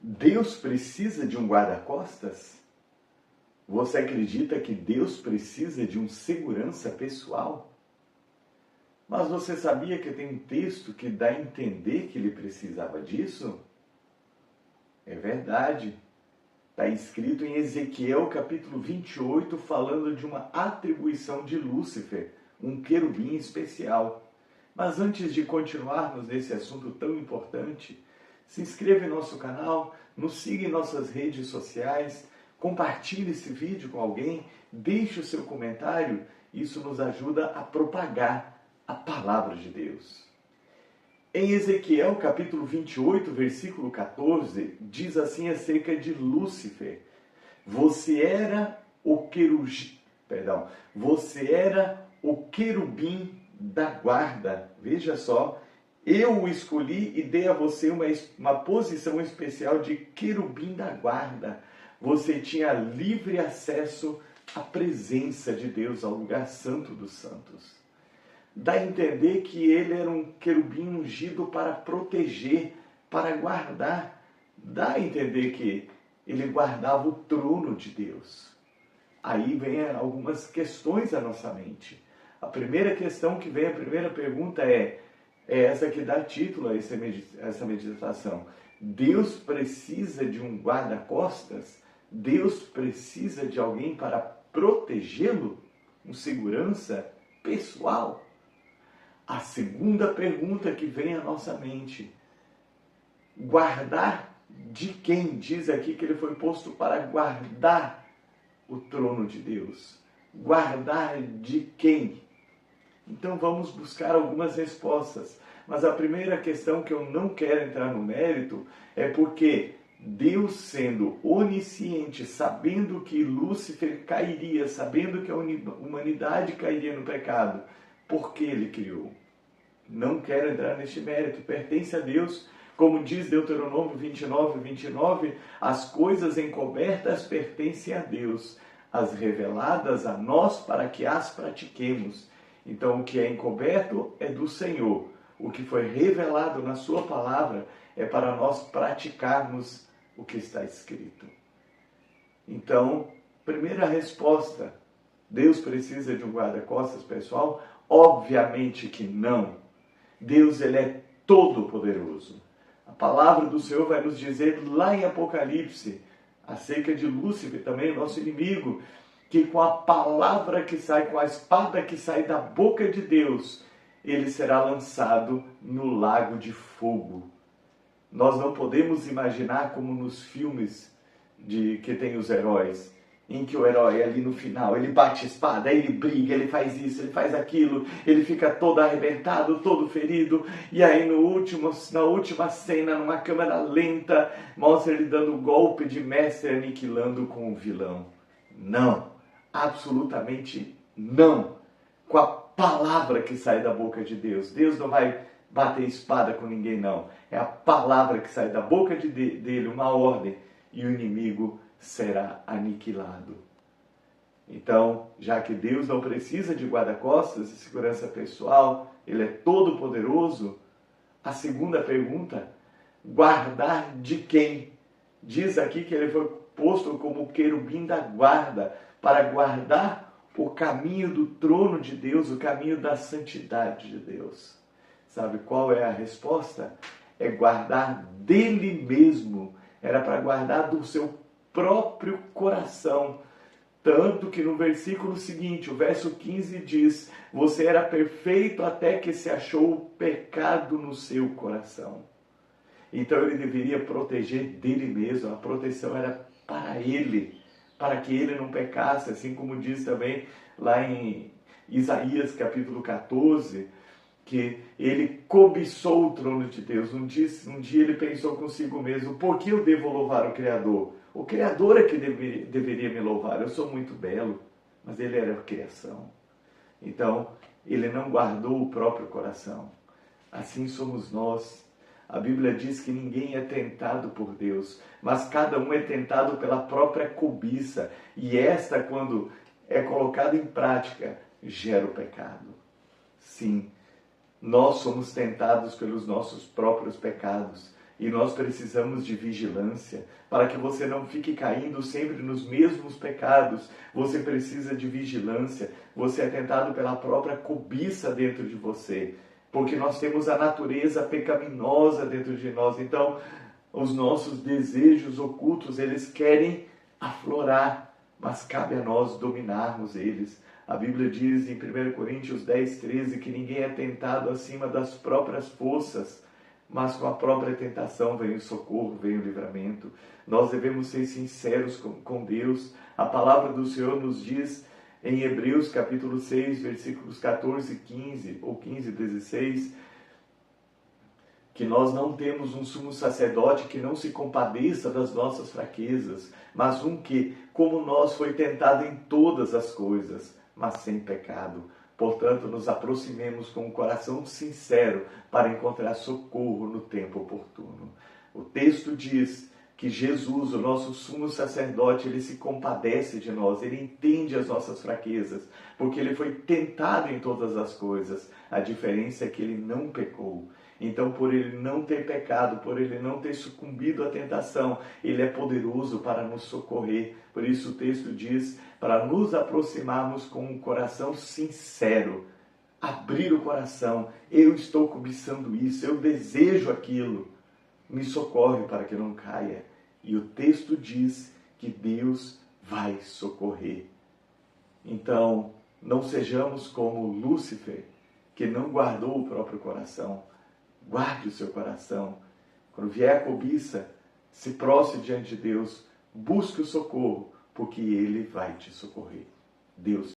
Deus precisa de um guarda-costas? Você acredita que Deus precisa de um segurança pessoal? Mas você sabia que tem um texto que dá a entender que ele precisava disso? É verdade. Está escrito em Ezequiel capítulo 28, falando de uma atribuição de Lúcifer, um querubim especial. Mas antes de continuarmos nesse assunto tão importante, se inscreva em nosso canal, nos siga em nossas redes sociais, compartilhe esse vídeo com alguém, deixe o seu comentário, isso nos ajuda a propagar a palavra de Deus. Em Ezequiel capítulo 28, versículo 14, diz assim acerca de Lúcifer: você era o querubim da guarda. Veja só, eu o escolhi e dei a você uma posição especial de querubim da guarda. Você tinha livre acesso à presença de Deus, ao lugar santo dos santos. Dá a entender que ele era um querubim ungido para proteger, para guardar. Dá a entender que ele guardava o trono de Deus. Aí vem algumas questões à nossa mente. A primeira questão que vem, a primeira pergunta é essa que dá título a essa meditação. Deus precisa de um guarda-costas? Deus precisa de alguém para protegê-lo? Um segurança pessoal? A segunda pergunta que vem à nossa mente: guardar de quem? Diz aqui que ele foi posto para guardar o trono de Deus. Guardar de quem? Então vamos buscar algumas respostas. Mas a primeira questão, que eu não quero entrar no mérito, é porque Deus, sendo onisciente, sabendo que Lúcifer cairia, sabendo que a humanidade cairia no pecado, por que ele criou? Não quero entrar neste mérito, pertence a Deus. Como diz Deuteronômio 29, as coisas encobertas pertencem a Deus, as reveladas a nós para que as pratiquemos. Então o que é encoberto é do Senhor, o que foi revelado na sua palavra é para nós praticarmos o que está escrito. Então, primeira resposta: Deus precisa de um guarda-costas pessoal? Obviamente que não. Deus, ele é todo poderoso. A palavra do Senhor vai nos dizer lá em Apocalipse, acerca de Lúcifer, também nosso inimigo, que com a palavra que sai, com a espada que sai da boca de Deus, ele será lançado no lago de fogo. Nós não podemos imaginar como nos filmes que tem os heróis, em que o herói ali no final, ele bate a espada, ele briga, ele faz isso, ele faz aquilo, ele fica todo arrebentado, todo ferido, e aí na última cena, numa câmera lenta, mostra ele dando um golpe de mestre, aniquilando com o vilão. Não, absolutamente não. Com a palavra que sai da boca de Deus. Deus não vai bater espada com ninguém, não. É a palavra que sai da boca dele, uma ordem, e o inimigo será aniquilado. Então, já que Deus não precisa de guarda-costas e segurança pessoal, ele é todo poderoso, a segunda pergunta: guardar de quem? Diz aqui que ele foi posto como querubim da guarda, para guardar o caminho do trono de Deus, o caminho da santidade de Deus. Sabe qual é a resposta? É guardar dele mesmo. Era para guardar do seu próprio coração. Tanto que no versículo seguinte, o verso 15 diz: você era perfeito até que se achou o pecado no seu coração. Então ele deveria proteger dele mesmo. A proteção era para ele, para que ele não pecasse, assim como diz também lá em Isaías capítulo 14, que ele cobiçou o trono de Deus. Um dia ele pensou consigo mesmo: por que eu devo louvar o Criador? O Criador é que deveria me louvar. Eu sou muito belo, mas ele era a criação. Então, ele não guardou o próprio coração. Assim somos nós. A Bíblia diz que ninguém é tentado por Deus, mas cada um é tentado pela própria cobiça. E esta, quando é colocada em prática, gera o pecado. Sim, nós somos tentados pelos nossos próprios pecados. E nós precisamos de vigilância para que você não fique caindo sempre nos mesmos pecados. Você precisa de vigilância. Você é tentado pela própria cobiça dentro de você, porque nós temos a natureza pecaminosa dentro de nós. Então, os nossos desejos ocultos, eles querem aflorar, mas cabe a nós dominarmos eles. A Bíblia diz em 1 Coríntios 10:13 que ninguém é tentado acima das próprias forças, mas com a própria tentação vem o socorro, vem o livramento. Nós devemos ser sinceros com Deus. A palavra do Senhor nos diz em Hebreus capítulo 6, versículos 14 e 15, ou 15 e 16, que nós não temos um sumo sacerdote que não se compadeça das nossas fraquezas, mas um que, como nós, foi tentado em todas as coisas, mas sem pecado. Portanto, nos aproximemos com um coração sincero para encontrar socorro no tempo oportuno. O texto diz que Jesus, o nosso sumo sacerdote, ele se compadece de nós, ele entende as nossas fraquezas, porque ele foi tentado em todas as coisas. A diferença é que ele não pecou. Então, por ele não ter pecado, por ele não ter sucumbido à tentação, ele é poderoso para nos socorrer. Por isso o texto diz, para nos aproximarmos com um coração sincero, abrir o coração. Eu estou cobiçando isso, eu desejo aquilo. Me socorre para que não caia. E o texto diz que Deus vai socorrer. Então, não sejamos como Lúcifer, que não guardou o próprio coração. Guarde o seu coração. Quando vier a cobiça, se prostre diante de Deus, busque o socorro, porque Ele vai te socorrer. Deus